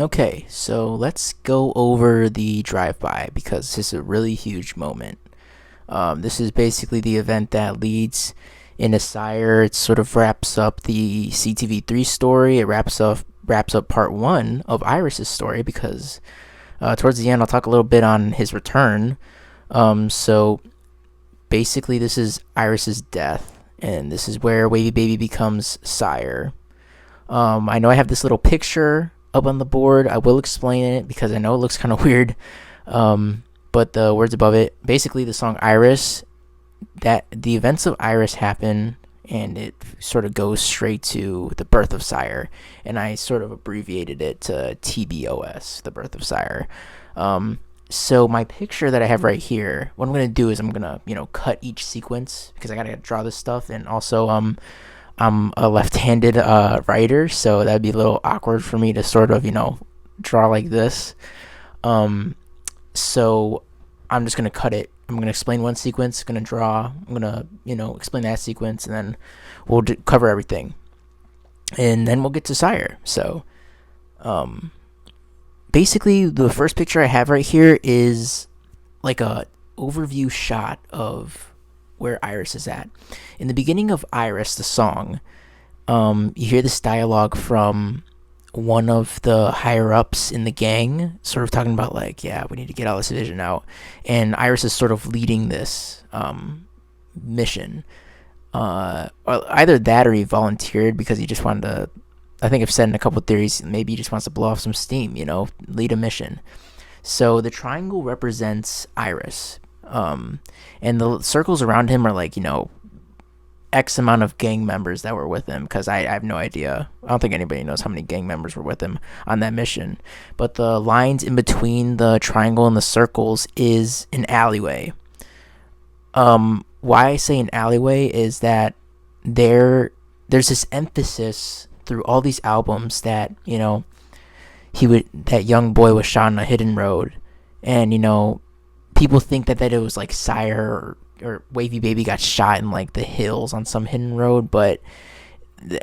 Okay, so let's go over the drive-by because this is a really huge moment. This is basically the event that leads into Sire. It sort of wraps up the CTV3 story. It wraps up part one of Iris's story because towards the end I'll talk a little bit on his return. So basically this is Iris's death, and this is where Wavy Baby becomes Sire. I know I have this little picture up on the board. I will explain it because I know it looks kind of weird. But the words above it, basically the song IRYS, that the events of IRYS happen and it sort of goes straight to the birth of Sire. And I sort of abbreviated it to TBOS, the birth of Sire. So my picture that I have right here, what I'm going to do is I'm going to, cut each sequence because I got to draw this stuff. And also, I'm a left-handed writer, so that'd be a little awkward for me to sort of, draw like this. So I'm just gonna cut it. I'm gonna explain one sequence, gonna draw. I'm gonna, explain that sequence, and then we'll cover everything, and then we'll get to Sire. So, basically, the first picture I have right here is like a overview shot of where IRYS is at. In the beginning of IRYS, the song, you hear this dialogue from one of the higher ups in the gang, sort of talking about like, yeah, we need to get all this vision out, and IRYS is sort of leading this mission. Either that or he volunteered because he just wanted to. I think I've said in a couple of theories, maybe he just wants to blow off some steam, lead a mission. So the triangle represents IRYS. And the circles around him are like, X amount of gang members that were with him, because I have no idea. I don't think anybody knows how many gang members were with him on that mission. But the lines in between the triangle and the circles is an alleyway. Why I say an alleyway is that there's this emphasis through all these albums that, that young boy was shot on a hidden road. And, people think that it was like Sire or Wavy Baby got shot in like the hills on some hidden road, but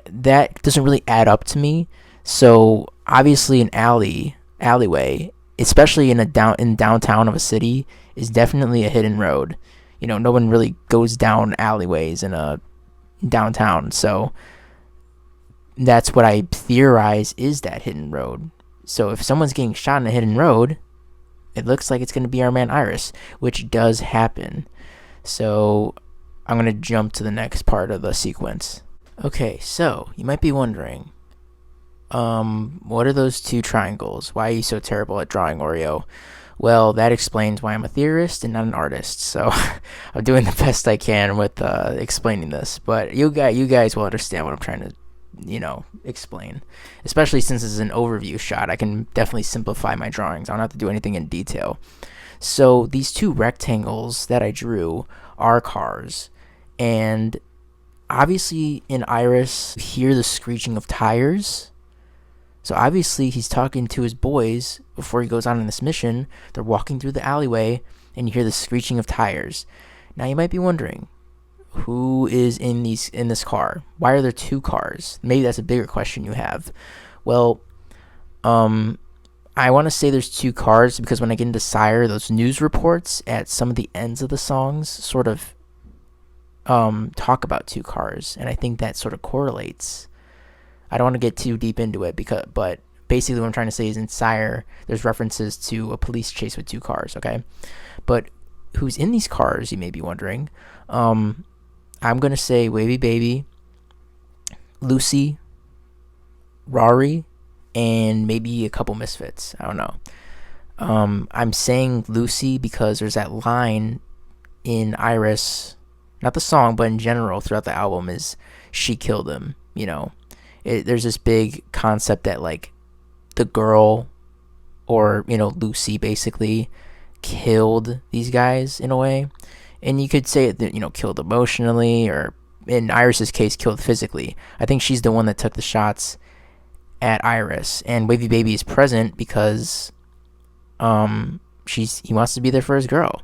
that doesn't really add up to me. So obviously an alleyway, especially in downtown of a city, is definitely a hidden road. No one really goes down alleyways in a downtown, so that's what I theorize is that hidden road. So if someone's getting shot in a hidden road, it looks like it's going to be our man IRYS, which does happen. So I'm going to jump to the next part of the sequence. Okay, so you might be wondering, what are those two triangles? Why are you so terrible at drawing, Oreo? Well, that explains why I'm a theorist and not an artist. So I'm doing the best I can with explaining this. But you guys will understand what I'm trying to explain, especially since this is an overview shot. I can definitely simplify my drawings. I don't have to do anything in detail. So these two rectangles that I drew are cars, and obviously in IRYS you hear the screeching of tires. So obviously he's talking to his boys before he goes on this mission. They're walking through the alleyway and you hear the screeching of tires. Now you might be wondering, who is in this car? Why are there two cars? Maybe that's a bigger question you have. Well, I want to say there's two cars because when I get into Sire, those news reports at some of the ends of the songs sort of talk about two cars, and I think that sort of correlates. I don't want to get too deep into it but basically what I'm trying to say is in Sire, there's references to a police chase with two cars, okay? But who's in these cars, you may be wondering. I'm going to say Wavy Baby, Lucy, Rory, and maybe a couple misfits. I don't know. I'm saying Lucy because there's that line in IRYS, not the song, but in general throughout the album, is she killed him. There's this big concept that like the girl or, Lucy basically killed these guys in a way. And you could say that, killed emotionally, or in IRYS's case, killed physically. I think she's the one that took the shots at IRYS, and Wavy Baby is present because he wants to be there for his girl.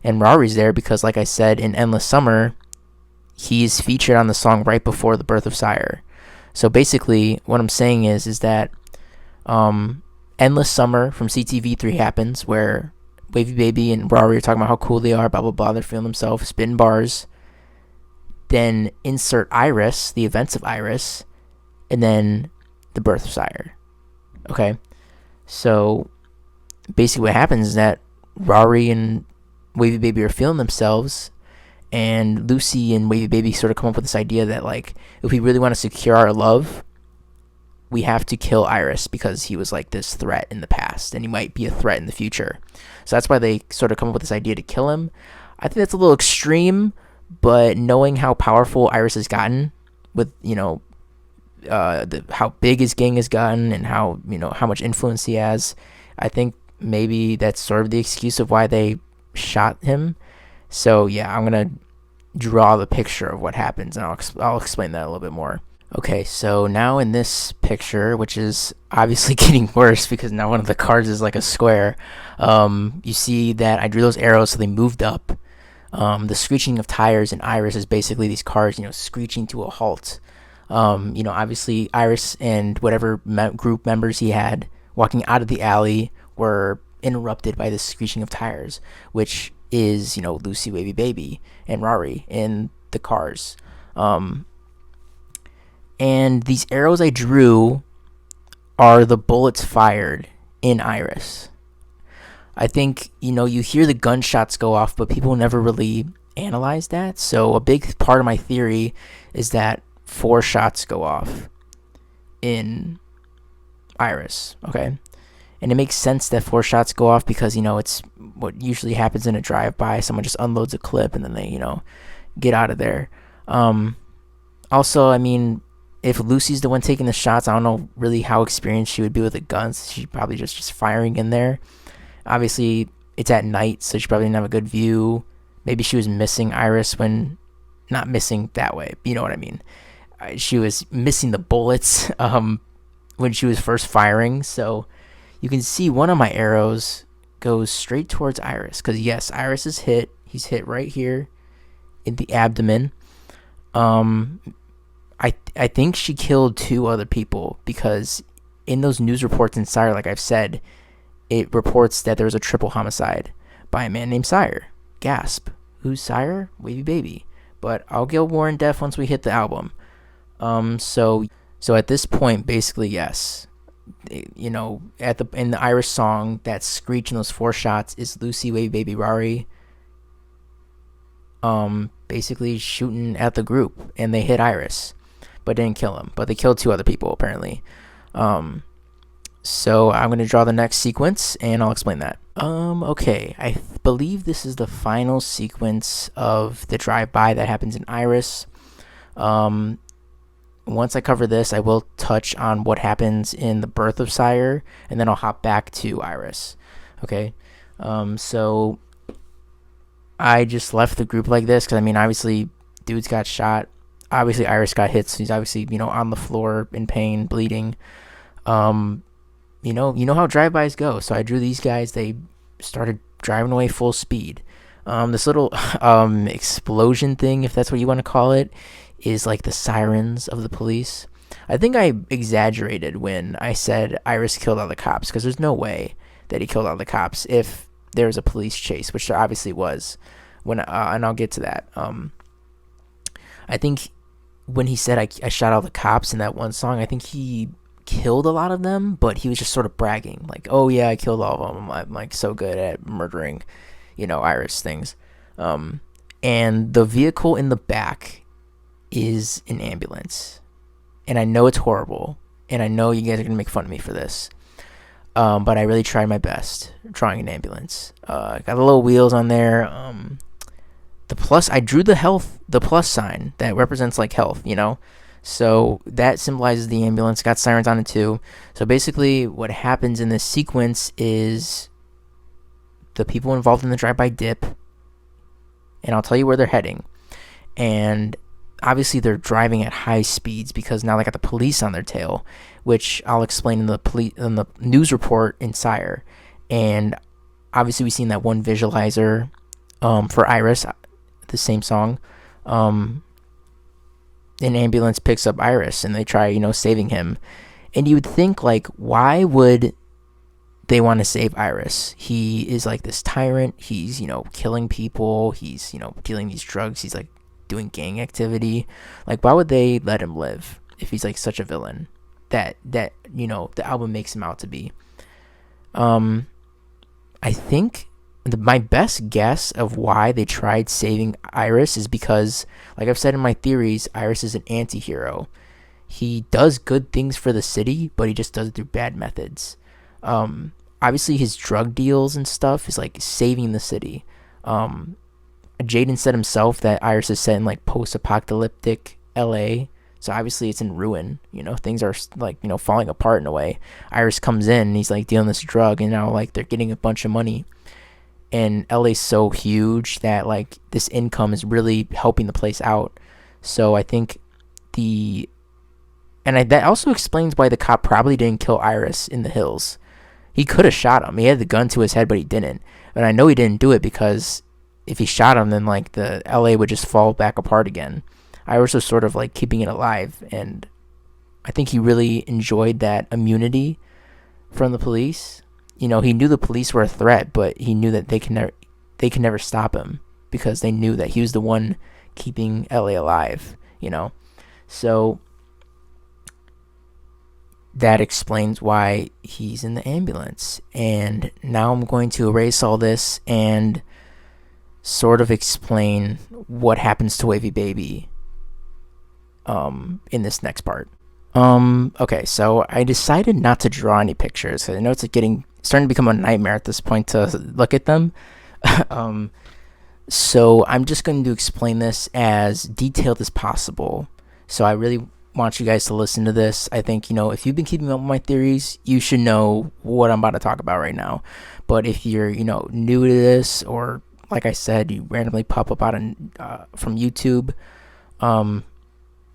And Rory's there because, like I said, in Endless Summer, he's featured on the song right before the birth of Sire. So basically, what I'm saying is that Endless Summer from CTV3 happens, where Wavy Baby and Rory are talking about how cool they are, blah blah blah. They're feeling themselves, spitting bars. Then insert IRYS, the events of IRYS, and then the birth of Sire. Okay, so basically what happens is that Rory and Wavy Baby are feeling themselves, and Lucy and Wavy Baby sort of come up with this idea that, like, if we really want to secure our love, we have to kill IRYS because he was like this threat in the past, and he might be a threat in the future. So that's why they sort of come up with this idea to kill him. I think that's a little extreme, but knowing how powerful IRYS has gotten with, how big his gang has gotten and how much influence he has, I think maybe that's sort of the excuse of why they shot him. So yeah, I'm gonna draw the picture of what happens, and I'll explain that a little bit more. Okay, so now in this picture, which is obviously getting worse because now one of the cards is like a square, you see that I drew those arrows so they moved up. The screeching of tires in IRYS is basically these cars, screeching to a halt. Obviously IRYS and whatever group members he had walking out of the alley were interrupted by the screeching of tires, which is, Lucy, Wavy Baby, and Rory in the cars. And these arrows I drew are the bullets fired in IRYS. I think, you hear the gunshots go off, but people never really analyze that. So a big part of my theory is that 4 shots go off in IRYS, okay? And it makes sense that 4 shots go off because, it's what usually happens in a drive-by. Someone just unloads a clip and then they, get out of there. Also, I mean, if Lucy's the one taking the shots, I don't know really how experienced she would be with the guns. She's probably just firing in there. Obviously, it's at night, so she probably didn't have a good view. Maybe she was missing IRYS when... Not missing that way, you know what I mean. She was missing the bullets when she was first firing. So you can see one of my arrows goes straight towards IRYS. Because, yes, IRYS is hit. He's hit right here in the abdomen. I think she killed 2 other people because in those news reports in SYRE, like I've said, it reports that there was a triple homicide by a man named Sire. Gasp. Who's Sire? Wavy Baby. But I'll go more in depth once we hit the album. So at this point, basically, yes. In the IRYS song, that screech in those 4 shots is Lucy, Wavy Baby, Rory. Basically shooting at the group, and they hit IRYS, but didn't kill him. But they killed 2 other people apparently. So I'm gonna draw the next sequence, and I'll explain that. Okay, I believe this is the final sequence of the drive-by that happens in IRYS. Once I cover this, I will touch on what happens in the birth of Sire, and then I'll hop back to IRYS. Okay, so I just left the group like this because, I mean, obviously, dudes got shot. Obviously, IRYS got hit, so he's obviously, on the floor in pain, bleeding. You know how drive-bys go. So I drew these guys. They started driving away full speed. This little explosion thing, if that's what you want to call it, is like the sirens of the police. I think I exaggerated when I said IRYS killed all the cops, because there's no way that he killed all the cops if there was a police chase, which there obviously was. And I'll get to that. I think when he said I shot all the cops in that one song, I think he killed a lot of them, but he was just sort of bragging, like, oh yeah, I killed all of them. I'm like so good at murdering, IRYS things. And the vehicle in the back is an ambulance. And I know it's horrible, and I know you guys are gonna make fun of me for this. But I really tried my best drawing an ambulance. Got the little wheels on there. I drew the plus sign that represents like health, So that symbolizes the ambulance. Got sirens on it too. So basically what happens in this sequence is the people involved in the drive-by dip, and I'll tell you where they're heading. And obviously they're driving at high speeds because now they got the police on their tail, which I'll explain in the news report in Sire. And obviously we've seen that one visualizer for IRYS, the same song. An ambulance picks up IRYS and they try, saving him. And you would think, like, why would they want to save IRYS. He is like this tyrant. He's, killing people. He's, dealing these drugs. He's like doing gang activity. Like, why would they let him live if he's like such a villain that the album makes him out to be? I think my best guess of why they tried saving IRYS is because, like I've said in my theories, IRYS is an anti-hero. He does good things for the city, but he just does it through bad methods. Obviously his drug deals and stuff is like saving the city. Jaden said himself that IRYS is set in like post-apocalyptic LA, so obviously it's in ruin. Things are like falling apart in a way. IRYS comes in and he's like dealing this drug, and now like they're getting a bunch of money, and LA's so huge that like this income is really helping the place out. So I think that also explains why the cop probably didn't kill IRYS in the hills. He could have shot him. He had the gun to his head, but he didn't. And I know he didn't do it because if he shot him, then like the LA would just fall back apart again. IRYS was sort of like keeping it alive, and I think he really enjoyed that immunity from the police. He knew the police were a threat, but he knew that they can never stop him because they knew that he was the one keeping LA alive. So that explains why he's in the ambulance. And now I'm going to erase all this and sort of explain what happens to Wavy Baby in this next part. Okay, so I decided not to draw any pictures because I know it's starting to become a nightmare at this point to look at them. So I'm just going to explain this as detailed as possible. So I really want you guys to listen to this. I think, if you've been keeping up with my theories, you should know what I'm about to talk about right now. But if you're, new to this, or like I said, you randomly pop up from YouTube,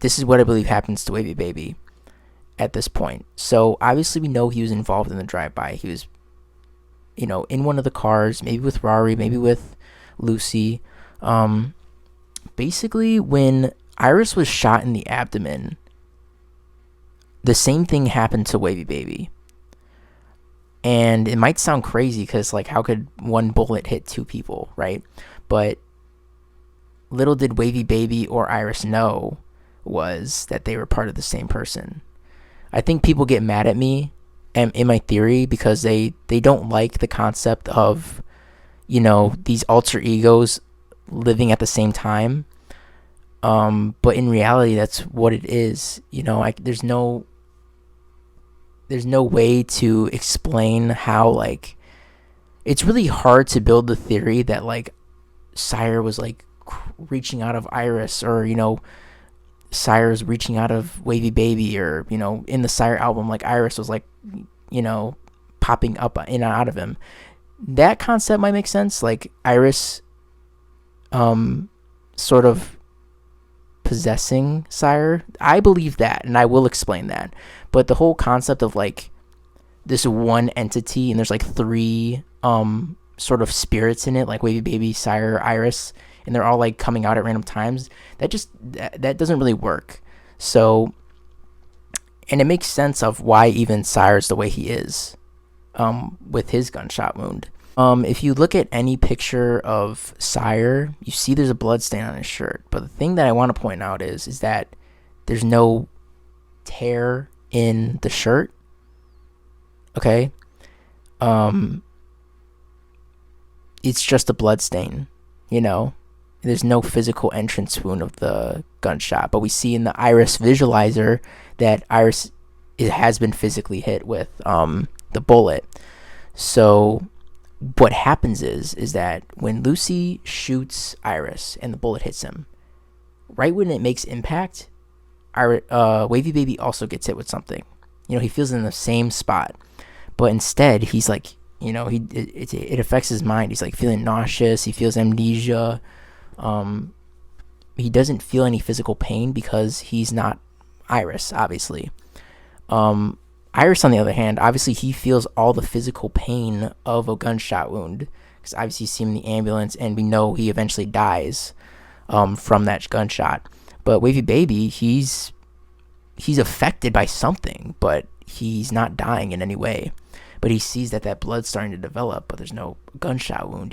this is what I believe happens to Wavy Baby at this point. So obviously we know he was involved in the drive-by. He was, in one of the cars, maybe with Rory, maybe with Lucy. Basically, when IRYS was shot in the abdomen, the same thing happened to Wavy Baby. And it might sound crazy because, like, how could one bullet hit two people, right? But little did Wavy Baby or IRYS know was that they were part of the same person. I think people get mad at me in my theory because they don't like the concept of, these alter egos living at the same time. But in reality, that's what it is. There's no way to explain how, like, it's really hard to build the theory that, like, Sire was, like, reaching out of IRYS, or, Sire was reaching out of Wavy Baby, or, in the Sire album, like, IRYS was, like, popping up in and out of him. That concept might make sense. Like, IRYS, sort of possessing Sire. I believe that, and I will explain that. But the whole concept of like this one entity, and there's like three sort of spirits in it, like Wavy Baby, Sire, IRYS, and they're all like coming out at random times, that doesn't really work. So, and it makes sense of why even Sire's the way he is with his gunshot wound. If you look at any picture of Sire, you see there's a blood stain on his shirt. But the thing that I want to point out is that there's no tear in the shirt. Okay? It's just a blood stain, There's no physical entrance wound of the gunshot. But we see in the IRYS visualizer that IRYS has been physically hit with the bullet. So what happens is that when Lucy shoots IRYS and the bullet hits him, right when it makes impact, Wavy Baby also gets hit with something. He feels in the same spot, but instead he's like, it affects his mind. He's like feeling nauseous. He feels amnesia. He doesn't feel any physical pain because he's not IRYS, obviously. IRYS, on the other hand, obviously he feels all the physical pain of a gunshot wound because obviously you see him in the ambulance, and we know he eventually dies from that gunshot. But Wavy Baby, he's affected by something, but he's not dying in any way. but he sees that blood's starting to develop, but there's no gunshot wound,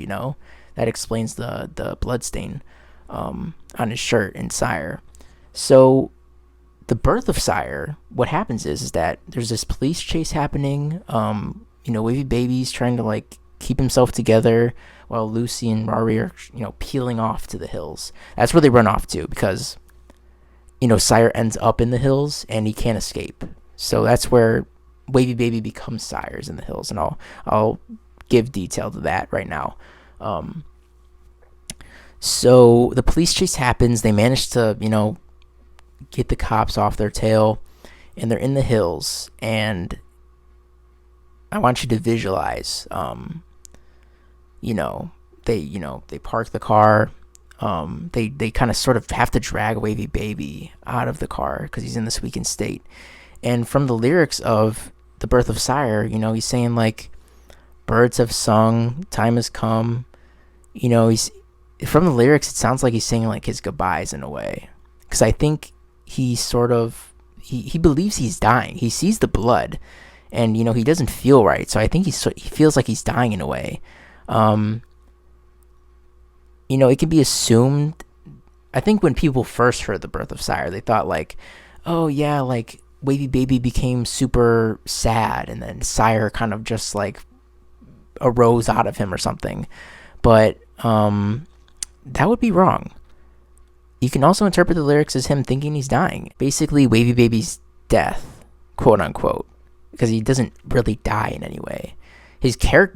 that explains the blood stain on his shirt in Sire. So the birth of Sire, what happens is that there's this police chase happening. Wavy Baby's trying to like keep himself together while Lucy and Rory are, peeling off to the hills. That's where they run off to because, Sire ends up in the hills and he can't escape. So that's where Wavy Baby becomes Sire's in the hills, and I'll give detail to that right now. So the police chase happens. They manage to, get the cops off their tail, and they're in the hills. And I want you to visualize, they park the car. They kind of sort of have to drag Wavy Baby out of the car because he's in this weakened state. And from the lyrics of The Birth of Sire, he's saying like, birds have sung, time has come. He's from the lyrics, it sounds like he's saying like his goodbyes in a way. Because I think he sort of, he believes he's dying. He sees the blood and, he doesn't feel right. So I think he feels like he's dying in a way. It can be assumed. I think when people first heard The Birth of Sire, they thought like, oh yeah, like Wavy Baby became super sad and then Sire kind of just like arose out of him or something. But that would be wrong. You can also interpret the lyrics as him thinking he's dying. Basically, Wavy Baby's death, quote unquote, because he doesn't really die in any way.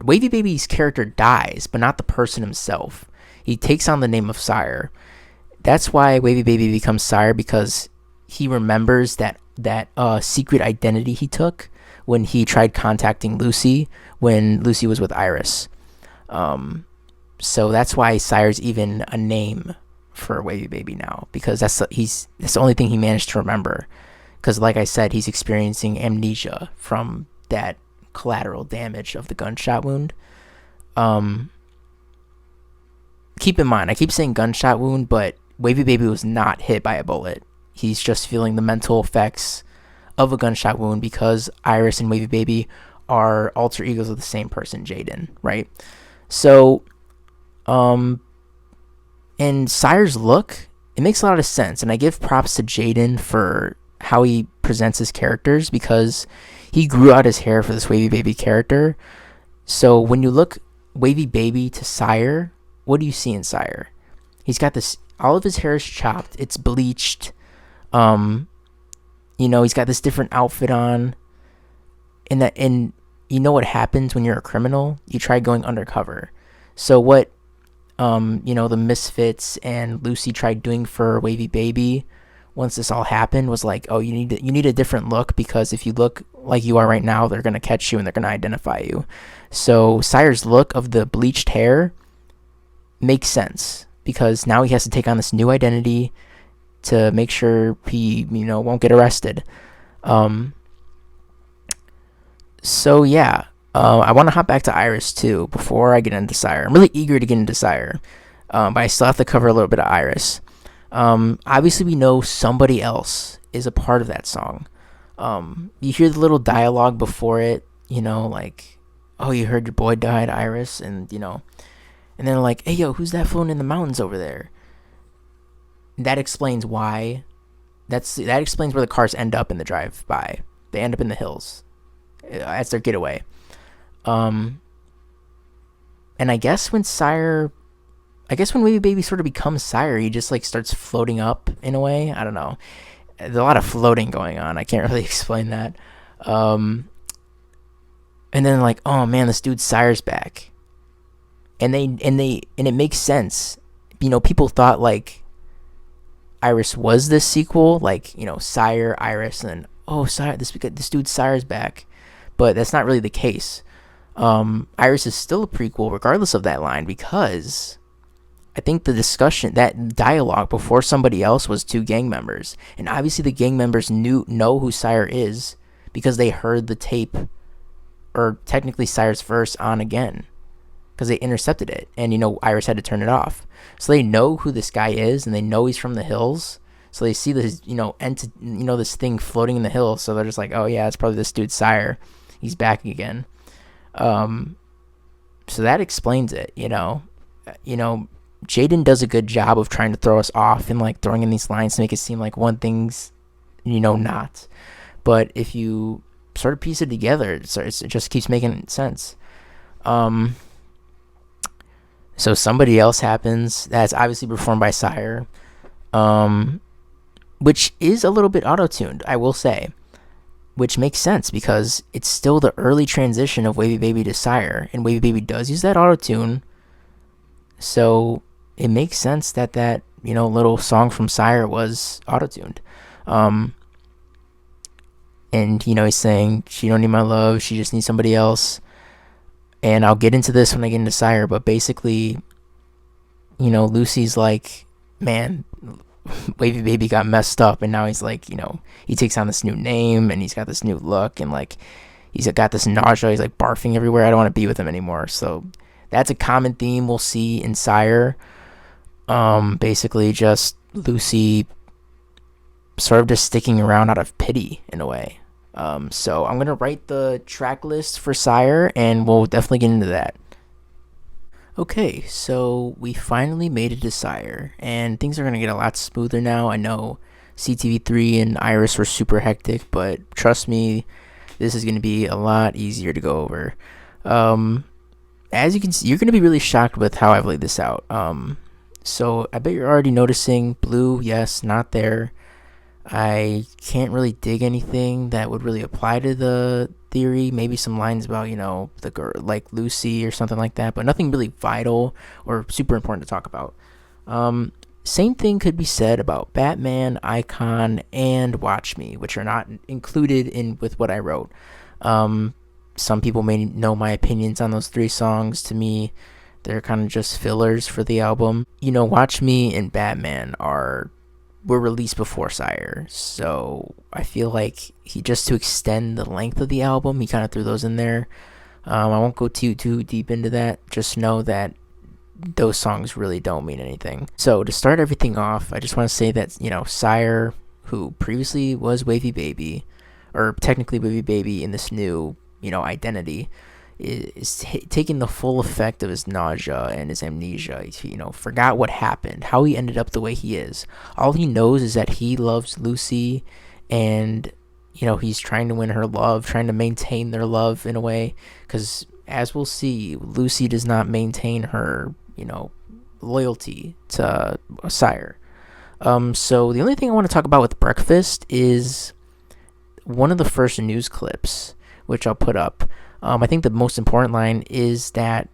Wavy Baby's character dies, but not the person himself. He takes on the name of Sire. That's why Wavy Baby becomes Sire, because he remembers that secret identity he took when he tried contacting Lucy when Lucy was with IRYS. So that's why Sire's even a name for Wavy Baby now, because that's the only thing he managed to remember. Because like I said, he's experiencing amnesia from that collateral damage of the gunshot wound. Keep in mind, I keep saying gunshot wound, but Wavy Baby was not hit by a bullet. He's just feeling the mental effects of a gunshot wound because IRYS and Wavy Baby are alter egos of the same person, Jaden, right? So, and Sire's look, it makes a lot of sense, and I give props to Jaden for how he presents his characters because he grew out his hair for this Wavy Baby character. So when you look Wavy Baby to Sire, what do you see in Sire? He's got this, all of his hair is chopped, it's bleached. He's got this different outfit on, and you know what happens when you're a criminal? You try going undercover. So what, the Misfits and Lucy tried doing for Wavy Baby once this all happened was like, oh, you need a different look, because if you look like you are right now, they're going to catch you and they're going to identify you. So Sire's look of the bleached hair makes sense because now he has to take on this new identity to make sure he, won't get arrested. So yeah, I want to hop back to IRYS too before I get into Sire. I'm really eager to get into Sire, but I still have to cover a little bit of IRYS. Obviously we know somebody else is a part of that song. You hear the little dialogue before it, like, oh, you heard your boy died, IRYS, and and then like, hey yo, who's that floating in the mountains over there? That explains why. That explains where the cars end up in the drive-by. They end up in the hills. That's their getaway. And I guess when Wavy Baby sort of becomes Sire, he just like starts floating up in a way. I don't know. There's a lot of floating going on. I can't really explain that. And then like, oh man, this dude Sire's back. And it makes sense. People thought like IRYS was this sequel, like, Sire, IRYS, and then, oh, Sire, this dude Sire's back. But that's not really the case. IRYS is still a prequel regardless of that line, because I think the discussion, that dialogue before somebody else was two gang members. And obviously the gang members know who Sire is because they heard the tape, or technically Sire's verse, on again. Because they intercepted it, and IRYS had to turn it off. So they know who this guy is, and they know he's from the hills. So they see this, this thing floating in the hills. So they're just like, oh yeah, it's probably this dude Sire. He's back again. So that explains it. Jaden does a good job of trying to throw us off and like throwing in these lines to make it seem like one thing's not. But if you sort of piece it together, it just keeps making sense. So somebody else happens. That's obviously performed by Sire, which is a little bit auto-tuned, I will say, which makes sense because it's still the early transition of Wavy Baby to Sire, and Wavy Baby does use that auto-tune. So it makes sense that little song from Sire was auto-tuned. And he's saying she don't need my love, she just needs somebody else. And I'll get into this when I get into Sire, but basically, Lucy's like, man, Wavy Baby got messed up, and now he's like, he takes on this new name, and he's got this new look, and like, he's got this nausea, he's like barfing everywhere, I don't want to be with him anymore. So that's a common theme we'll see in Sire. Basically just Lucy sort of just sticking around out of pity in a way. So I'm gonna write the track list for Sire, and we'll definitely get into that. Okay, so we finally made it to Sire, and things are gonna get a lot smoother now. I know CTV3 and IRYS were super hectic, but trust me, this is gonna be a lot easier to go over. As you can see, you're gonna be really shocked with how I've laid this out. So I bet you're already noticing blue, yes, not there. I can't really dig anything that would really apply to the theory. Maybe some lines about, the girl, like Lucy or something like that, but nothing really vital or super important to talk about. Same thing could be said about Batman, Icon, and Watch Me, which are not included with what I wrote. Some people may know my opinions on those 3 songs. To me, they're kind of just fillers for the album. Watch Me and Batman were released before Sire, so I feel like just to extend the length of the album, he kind of threw those in there. I won't go too deep into that. Just know that those songs really don't mean anything. So to start everything off, I just want to say that Sire, who previously was Wavy Baby, or technically Wavy Baby in this new identity, is taking the full effect of his nausea and his amnesia. He, forgot what happened, how he ended up the way he is. All he knows is that he loves Lucy, and he's trying to win her love, trying to maintain their love in a way, because as we'll see, Lucy does not maintain her loyalty to Sire. So the only thing I want to talk about with Breakfast is one of the first news clips, which I'll put up. I think the most important line is that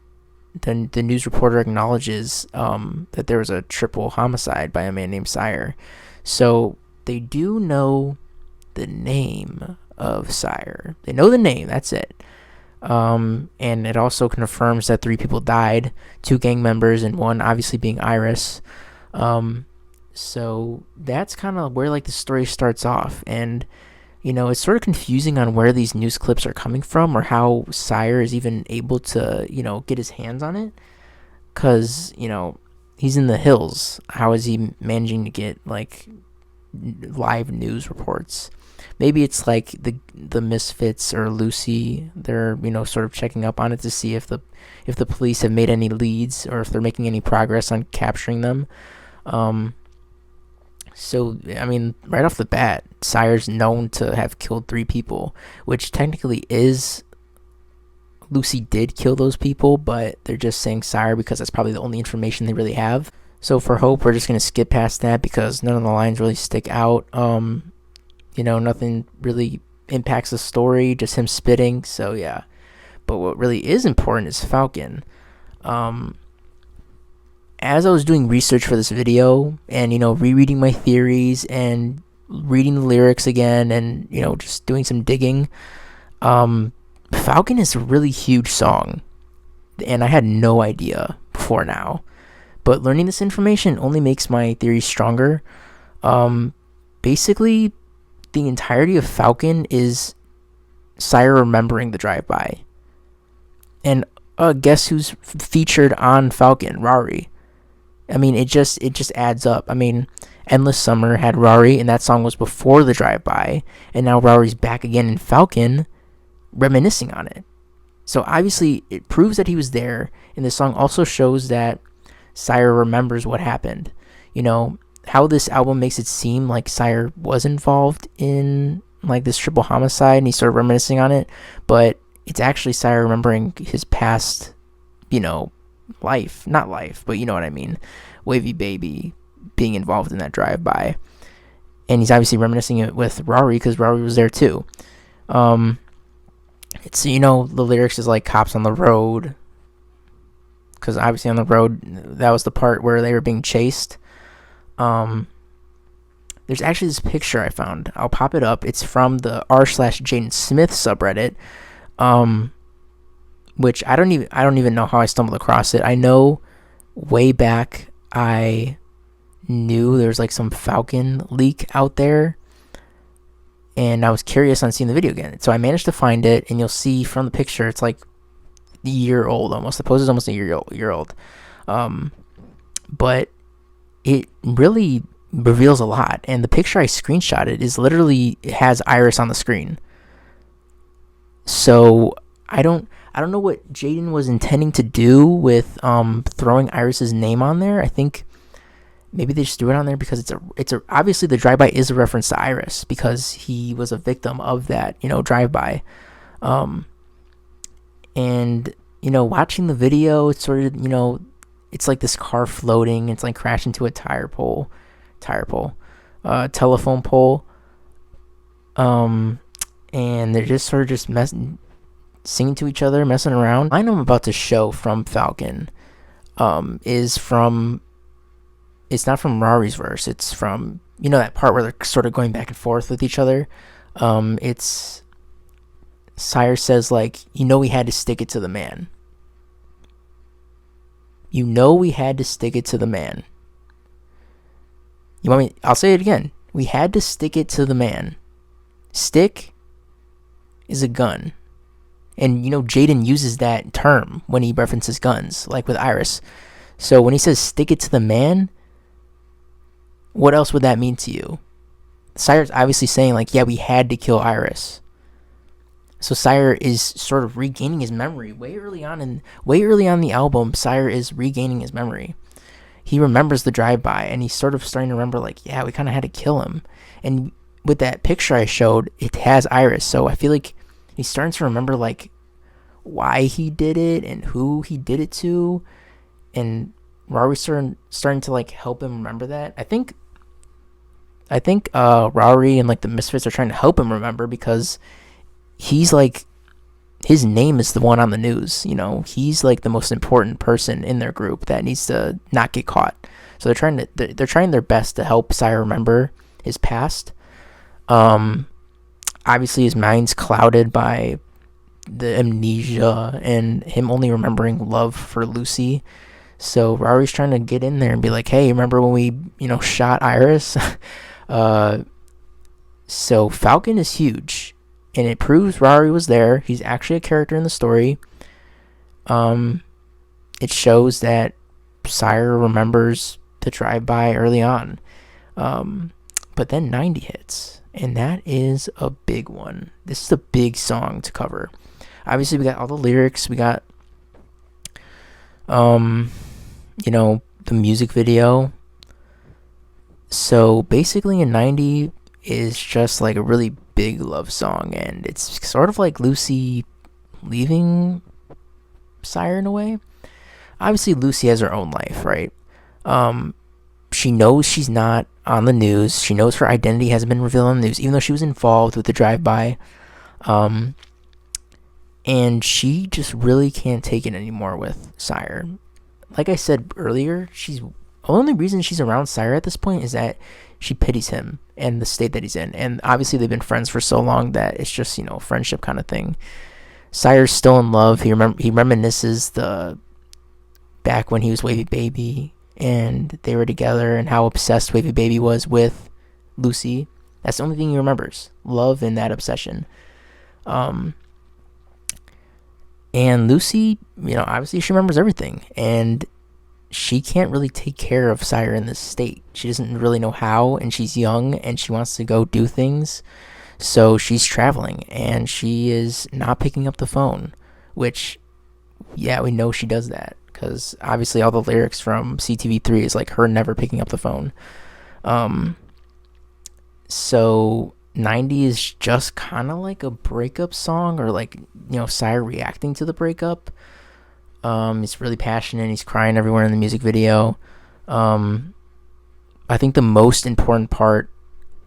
the news reporter acknowledges that there was a triple homicide by a man named Sire. So they do know the name of Sire. They know the name, that's it. And it also confirms that 3 people died, 2 gang members and 1 obviously being IRYS. So that's kind of where the story starts off, and it's sort of confusing on where these news clips are coming from, or how Sire is even able to get his hands on it, because he's in the hills. How is he managing to get live news reports? Maybe it's like the Misfits or Lucy, they're sort of checking up on it to see if the police have made any leads, or if they're making any progress on capturing them. So, I mean, right off the bat, Sire's known to have killed 3 people, which technically is, Lucy did kill those people, but they're just saying Sire because that's probably the only information they really have. So for Hope, we're just going to skip past that because none of the lines really stick out. Nothing really impacts the story, just him spitting, so yeah. But what really is important is Falcon. As I was doing research for this video and, rereading my theories and reading the lyrics again and, just doing some digging, Falcon is a really huge song, and I had no idea before now. But learning this information only makes my theories stronger. Basically, the entirety of Falcon is Sire remembering the drive-by. And guess who's featured on Falcon? Rory. I mean, it just adds up. I mean, Endless Summer had Rory, and that song was before the drive-by, and now Rory's back again in Falcon, reminiscing on it. So obviously it proves that he was there, and this song also shows that Sire remembers what happened. You know, how this album makes it seem like Sire was involved in like this triple homicide and he's sort of reminiscing on it, but it's actually Sire remembering his past, you know, life. Not life, but you know what I mean. Wavy Baby being involved in that drive-by. And he's obviously reminiscing it with Rory because Rory was there too. It's, you know, the lyrics is like cops on the road, because obviously on the road, that was the part where they were being chased. There's actually this picture I found. I'll pop it up. It's from the r/Jaden Smith subreddit, which I don't even know how I stumbled across it. I know way back I knew there was like some Falcon leak out there, and I was curious on seeing the video again. So I managed to find it, and you'll see from the picture it's like a year old almost. The post is almost a year old. But it really reveals a lot, and the picture I screenshotted is literally, it has IRYS on the screen. So I don't know what Jaden was intending to do with throwing IRYS's name on there. I think maybe they just threw it on there because it's a obviously the drive-by is a reference to IRYS because he was a victim of that, you know, drive-by. And you know, watching the video, it's sort of, you know, it's like this car floating. It's like crashed into a telephone pole. And they're just sort of just singing to each other, messing around. The line I'm about to show from Falcon is from, it's not from Rory's verse. It's from, you know, that part where they're sort of going back and forth with each other. It's Sire says, like, you know, we had to stick it to the man. You know, we had to stick it to the man. You want me? I'll say it again. We had to stick it to the man. Stick is a gun. And, you know, Jaden uses that term when he references guns, like with IRYS. So when he says stick it to the man, what else would that mean to you? Sire's obviously saying, like, yeah, we had to kill IRYS. So Sire is sort of regaining his memory. Way early on in the album, Sire is regaining his memory. He remembers the drive-by, and he's sort of starting to remember, like, yeah, we kind of had to kill him. And with that picture I showed, it has IRYS. So I feel like he's starting to remember, like, why he did it and who he did it to. And Rory's starting to, like, help him remember that. I think Rory and, like, the Misfits are trying to help him remember because he's, like, his name is the one on the news, you know. He's, like, the most important person in their group that needs to not get caught. So they're trying their best to help Sire remember his past. Obviously his mind's clouded by the amnesia and him only remembering love for Lucy. So Rory's trying to get in there and be like, hey, remember when we, you know, shot IRYS? So Falcon is huge, and it proves Rory was there. He's actually a character in the story. It shows that Sire remembers the drive-by early on. But then 90 hits, and that is a big one. This is a big song to cover. Obviously, we got all the lyrics. We got, you know, the music video. So basically, in 90 is just like a really big love song, and it's sort of like Lucy leaving Sire in a way. Obviously, Lucy has her own life, right? She knows she's not on the news. She knows her identity hasn't been revealed on the news, even though she was involved with the drive-by. And she just really can't take it anymore with Sire. Like I said earlier, the only reason she's around Sire at this point is that she pities him and the state that he's in. And obviously they've been friends for so long that it's just, you know, friendship kind of thing. Sire's still in love. He reminisces the back when he was Wavy Baby and they were together and how obsessed Wavy Baby was with Lucy. That's the only thing he remembers. Love and that obsession. And Lucy, you know, obviously she remembers everything. And she can't really take care of Sire in this state. She doesn't really know how, and she's young, and she wants to go do things. So she's traveling, and she is not picking up the phone which, yeah, we know she does that because obviously all the lyrics from CTV3 is like her never picking up the phone. So 90 is just kind of like a breakup song, or like, Sire reacting to the breakup. He's really passionate. He's crying everywhere in the music video. I think the most important part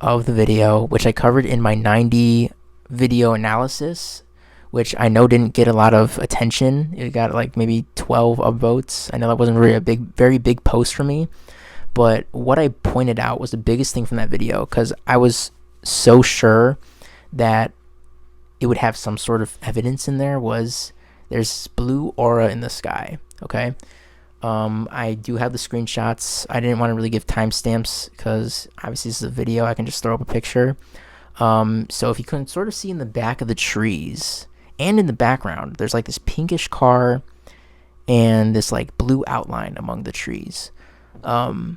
of the video, which I covered in my 90 video analysis, which I know didn't get a lot of attention. It got like maybe 12 upvotes. I know that wasn't really a very big post for me, but what I pointed out was the biggest thing from that video, because I was so sure that it would have some sort of evidence in there, was there's blue aura in the sky, okay? I do have the screenshots. I didn't want to really give timestamps because obviously this is a video. I can just throw up a picture. So if you can sort of see in the back of the trees and in the background, there's like this pinkish car and this like blue outline among the trees. My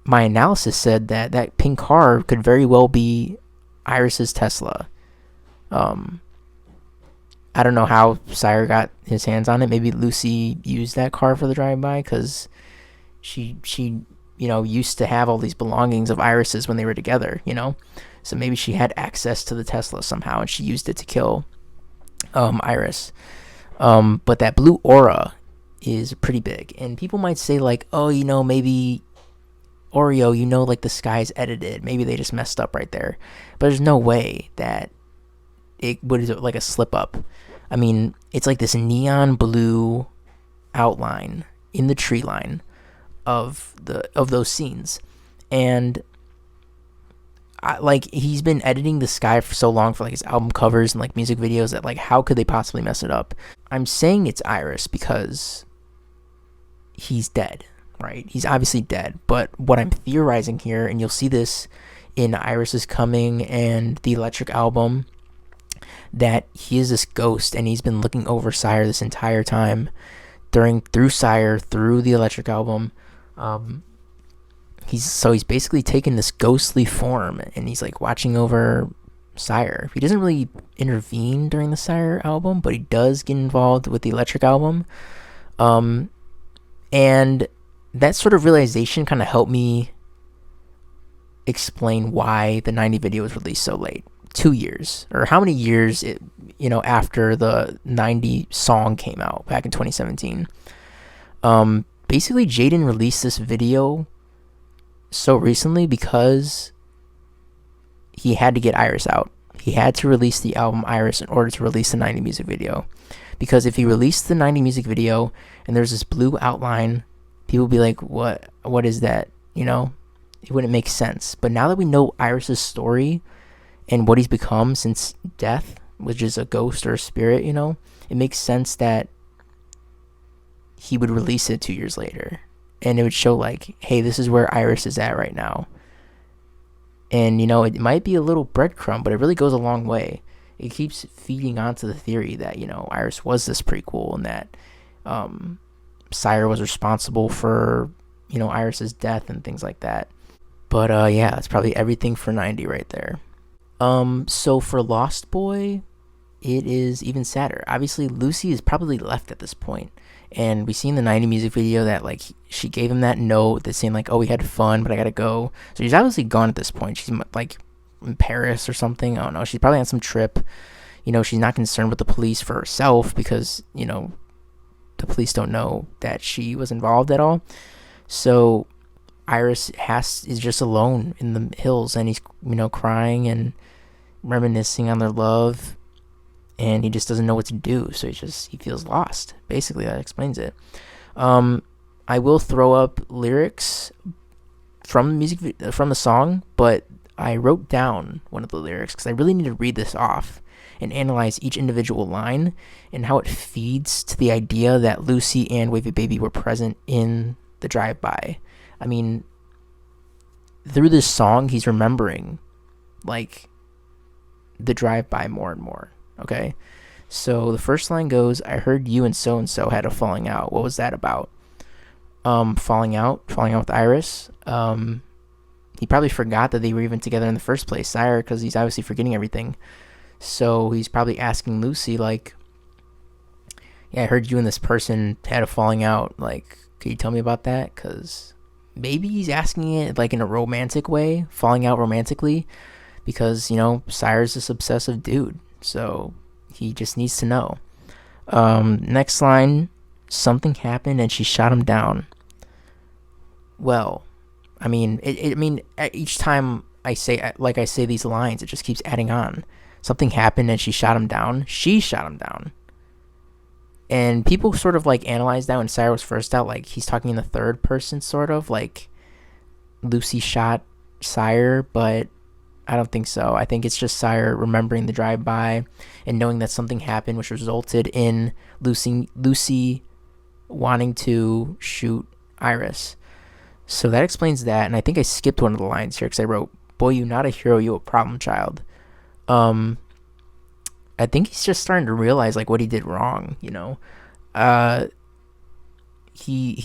analysis said that that pink car could very well be IRYS's Tesla. I don't know how Sire got his hands on it. Maybe Lucy used that car for the drive-by because she used to have all these belongings of IRYS's when they were together, So maybe she had access to the Tesla somehow and she used it to kill IRYS. But that blue aura is pretty big. And people might say like, oh, maybe Oreo, like the sky's edited. Maybe they just messed up right there. But there's no way that it would like a slip up. I mean, it's like this neon blue outline in the tree line of those scenes, and he's been editing the sky for so long for like his album covers and like music videos that like how could they possibly mess it up? I'm saying it's IRYS because he's dead, right? He's obviously dead, but what I'm theorizing here, and you'll see this in IRYS is Coming and the Electric album, that he is this ghost and he's been looking over Sire this entire time through Sire, through the Electric album. He's basically taken this ghostly form and he's like watching over Sire. He doesn't really intervene during the Sire album, but he does get involved with the Electric album. And that sort of realization kind of helped me explain why the 90 video was released so late. 2 years, or how many years after the 90 song came out back in 2017. Basically Jaden released this video so recently because he had to get IRYS out. He had to release the album IRYS in order to release the 90 music video, because if he released the 90 music video and there's this blue outline, people would be like, what is that? It wouldn't make sense. But now that we know IRYS's story and what he's become since death, which is a ghost or a spirit, it makes sense that he would release it 2 years later. And it would show like, hey, this is where IRYS is at right now. And, it might be a little breadcrumb, but it really goes a long way. It keeps feeding onto the theory that, IRYS was this prequel and that Sire was responsible for, IRYS's death and things like that. But, yeah, that's probably everything for 90 right there. So for Lost Boy, it is even sadder. Obviously, Lucy is probably left at this point. And we see in the 90 music video that, like, she gave him that note that's saying, like, oh, we had fun, but I gotta go. So she's obviously gone at this point. She's, like, in Paris or something. I don't know. She's probably on some trip. She's not concerned with the police for herself because, the police don't know that she was involved at all. So IRYS is just alone in the hills, and he's, crying and reminiscing on their love, and he just doesn't know what to do, so he feels lost. Basically, that explains it. I will throw up lyrics from the song, but I wrote down one of the lyrics because I really need to read this off and analyze each individual line and how it feeds to the idea that Lucy and Wavy Baby were present in the drive-by. I mean, through this song, he's remembering, like, the drive-by more and more, okay? So the first line goes, I heard you and so-and-so had a falling out. What was that about? Falling out with IRYS. He probably forgot that they were even together in the first place, Sire, because he's obviously forgetting everything. So he's probably asking Lucy, like, yeah, I heard you and this person had a falling out. Like, could you tell me about that? Because maybe he's asking it like in a romantic way, falling out romantically, because, Sire's this obsessive dude. So he just needs to know. Next line, something happened and she shot him down. Well, each time I say these lines, it just keeps adding on. Something happened and she shot him down. She shot him down. And people sort of like analyze that when Sire was first out, like he's talking in the third person, sort of like Lucy shot Sire, but I don't think so. I think it's just Sire remembering the drive-by and knowing that something happened, which resulted in Lucy wanting to shoot IRYS. So that explains that, and I think I skipped one of the lines here because I wrote, "Boy, you not a hero, you a problem child." I think he's just starting to realize like what he did wrong. He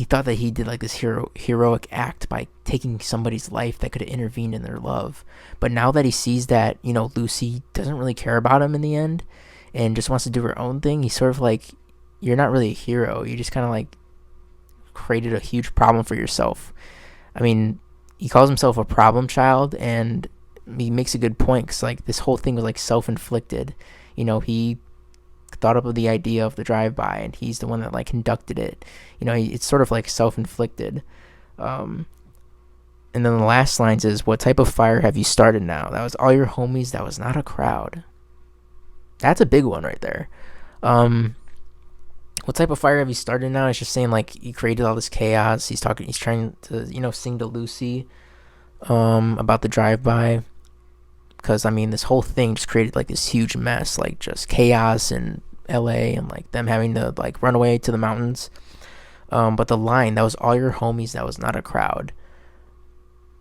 thought that he did like this heroic act by taking somebody's life that could have intervened in their love, but now that he sees that Lucy doesn't really care about him in the end and just wants to do her own thing, he's sort of like, you're not really a hero. You just kind of like created a huge problem for yourself. I mean, he calls himself a problem child, and he makes a good point because like this whole thing was like self-inflicted. He thought up of the idea of the drive-by, and he's the one that like conducted it. It's sort of like self-inflicted. And then the last lines is, "What type of fire have you started now? That was all your homies. That was not a crowd." That's a big one right there. What type of fire have you started now? It's just saying like he created all this chaos. He's trying to sing to Lucy about the drive-by, because this whole thing just created like this huge mess, like just chaos in LA and like them having to like run away to the mountains. But the line, "That was all your homies, that was not a crowd."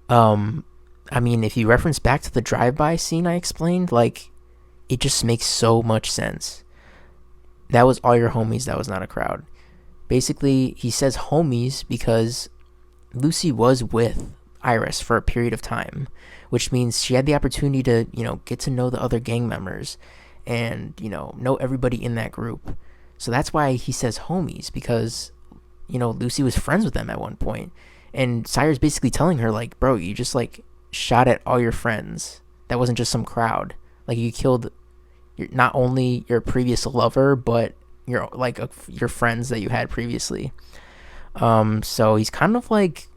If you reference back to the drive-by scene I explained, like it just makes so much sense. That was all your homies, that was not a crowd. Basically, he says homies because Lucy was with IRYS for a period of time, which means she had the opportunity to, get to know the other gang members and, know everybody in that group. So that's why he says homies, because, Lucy was friends with them at one point. And Sire's basically telling her, like, bro, you just, like, shot at all your friends. That wasn't just some crowd. Like, you killed not only your previous lover, but your friends that you had previously. So he's kind of like,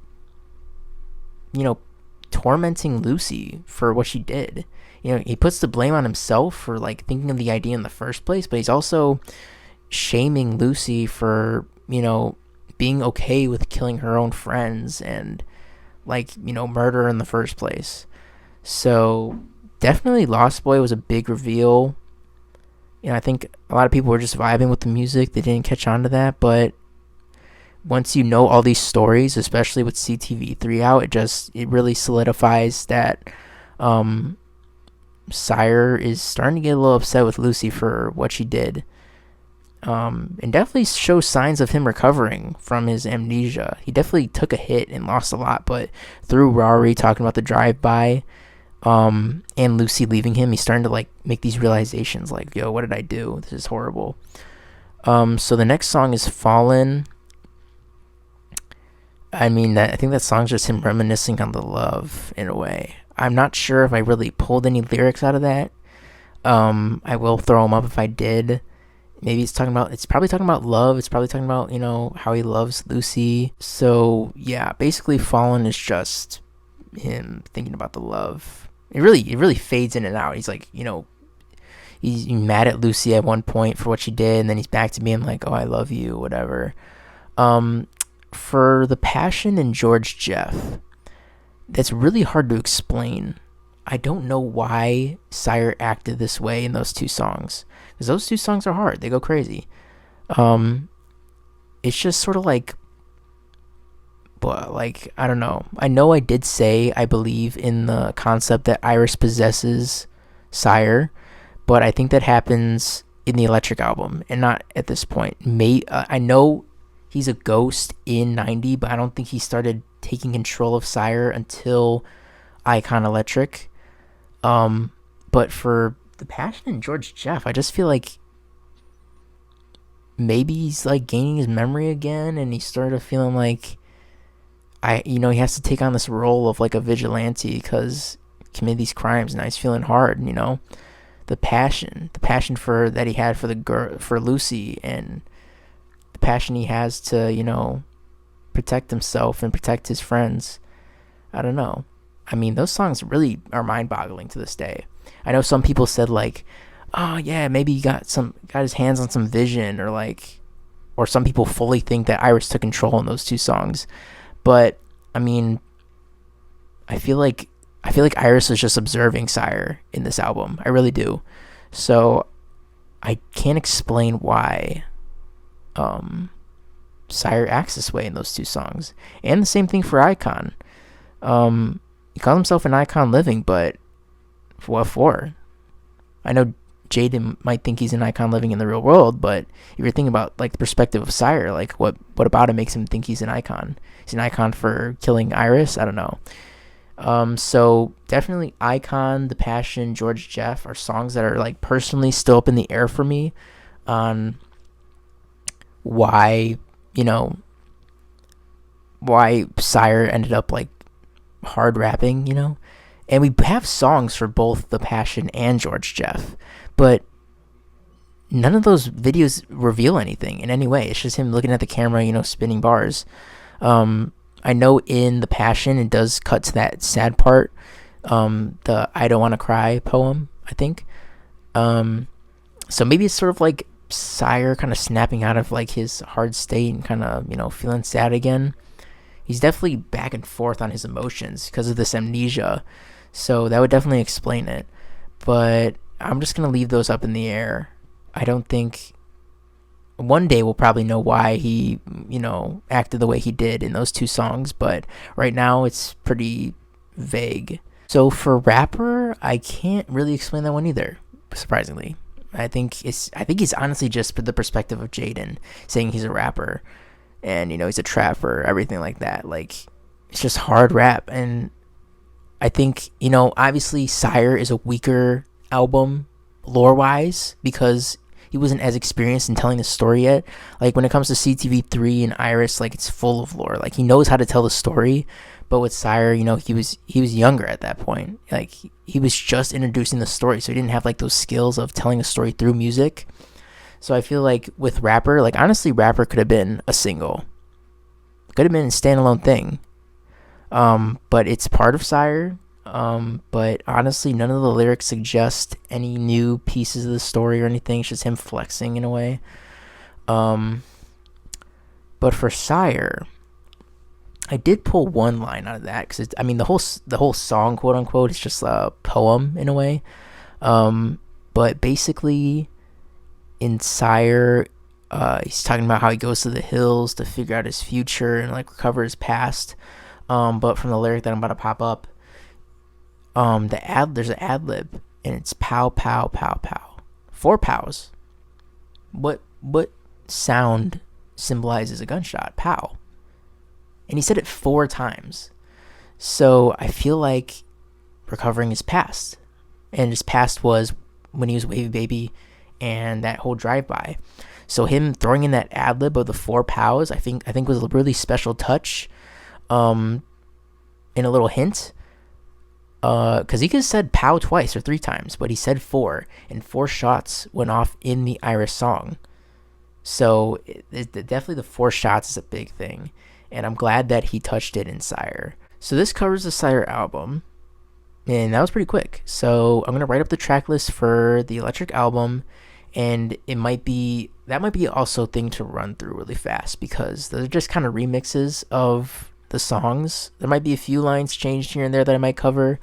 tormenting Lucy for what she did. He puts the blame on himself for like thinking of the idea in the first place, but he's also shaming Lucy for, being okay with killing her own friends and like, murder in the first place. So definitely Lost Boy was a big reveal. I think a lot of people were just vibing with the music. They didn't catch on to that, but once you know all these stories, especially with CTV3 out, it really solidifies that Sire is starting to get a little upset with Lucy for what she did. And definitely shows signs of him recovering from his amnesia. He definitely took a hit and lost a lot, but through Rory talking about the drive-by, and Lucy leaving him, he's starting to like make these realizations like, yo, what did I do? This is horrible. So the next song is Fallen. I think that song's just him reminiscing on the love in a way. I'm not sure if I really pulled any lyrics out of that. I will throw them up if I did. Maybe it's probably talking about love. It's probably talking about, how he loves Lucy. So yeah, basically Fallen is just him thinking about the love. It really fades in and out. He's like, he's mad at Lucy at one point for what she did, and then he's back to being like, oh, I love you, whatever. For the passion in George Jeff, that's really hard to explain. I don't know why Sire acted this way in those two songs, because those two songs are hard. They go crazy. It's just sort of like, but like, I don't know. I know I did say I believe in the concept that IRYS possesses Sire, but I think that happens in the Electric album and not at this point. I know he's a ghost in 90, but I don't think he started taking control of Sire until Icon Electric. But for the passion in George Jeff, I just feel like maybe he's like gaining his memory again, and he started feeling like he has to take on this role of like a vigilante because he committed these crimes, and now he's feeling hard. The passion for that he had for the girl, for Lucy, and the passion he has to protect himself and protect his friends. I don't know. I mean, those songs really are mind-boggling to this day. I know some people said like, oh yeah, maybe he got his hands on some vision, or some people fully think that IRYS took control in those two songs. But I mean, I feel like IRYS was just observing Sire in this album. I really do. So I can't explain why Sire acts this way in those two songs. And the same thing for Icon. He calls himself an icon living, but what for? I know Jaden might think he's an icon living in the real world, but if you're thinking about like the perspective of Sire, like what about it makes him think he's an icon? He's an icon for killing IRYS? I don't know. So definitely Icon, The Passion, George Jeff are songs that are like personally still up in the air for me on why Sire ended up like hard rapping, and we have songs for both The Passion and George Jeff, but none of those videos reveal anything in any way. It's just him looking at the camera, spinning bars. I know in The Passion it does cut to that sad part, the I Don't Want to Cry poem, I think. So maybe it's sort of like Sire kind of snapping out of like his hard state and kind of, feeling sad again. He's definitely back and forth on his emotions because of this amnesia. So that would definitely explain it. But I'm just going to leave those up in the air. I don't think one day we'll probably know why he, acted the way he did in those two songs. But right now it's pretty vague. So for rapper, I can't really explain that one either, surprisingly. I think it's honestly just the perspective of Jaden saying he's a rapper. And he's a trapper, everything like that. Like, it's just hard rap. And I think obviously Sire is a weaker album lore wise because he wasn't as experienced in telling the story yet. Like when it comes to CTV3 and IRYS, like it's full of lore. Like he knows how to tell the story. But with Sire, he was younger at that point. Like he was just introducing the story, so he didn't have like those skills of telling a story through music. So I feel like with Rapper, like honestly, Rapper could have been a single. Could have been a standalone thing. But it's part of Sire. But honestly, none of the lyrics suggest any new pieces of the story or anything. It's just him flexing in a way. But for Sire, I did pull one line out of that because the whole song, quote unquote, is just a poem in a way. But basically, in Sire, he's talking about how he goes to the hills to figure out his future and like recover his past. But from the lyric that I'm about to pop up, there's an ad lib and it's pow pow pow pow. 4 pows. What sound symbolizes a gunshot? Pow. And he said it 4 times. So I feel like recovering his past. And his past was when he was Wavy Baby and that whole drive-by. So him throwing in that ad-lib of the 4 pows, I think was a really special touch. And a little hint. Because he could have said pow twice or 3 times, but he said 4. And 4 shots went off in the IRYS song. So definitely the 4 shots is a big thing. And I'm glad that he touched it in Sire. So this covers the Sire album. And that was pretty quick. So I'm going to write up the track list for the Electric album. And that might be also a thing to run through really fast because those are just kind of remixes of the songs. There might be a few lines changed here and there that I might cover.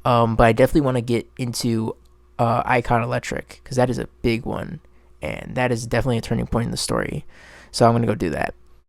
But I definitely want to get into Icon Electric because that is a big one. And that is definitely a turning point in the story. So I'm going to go do that.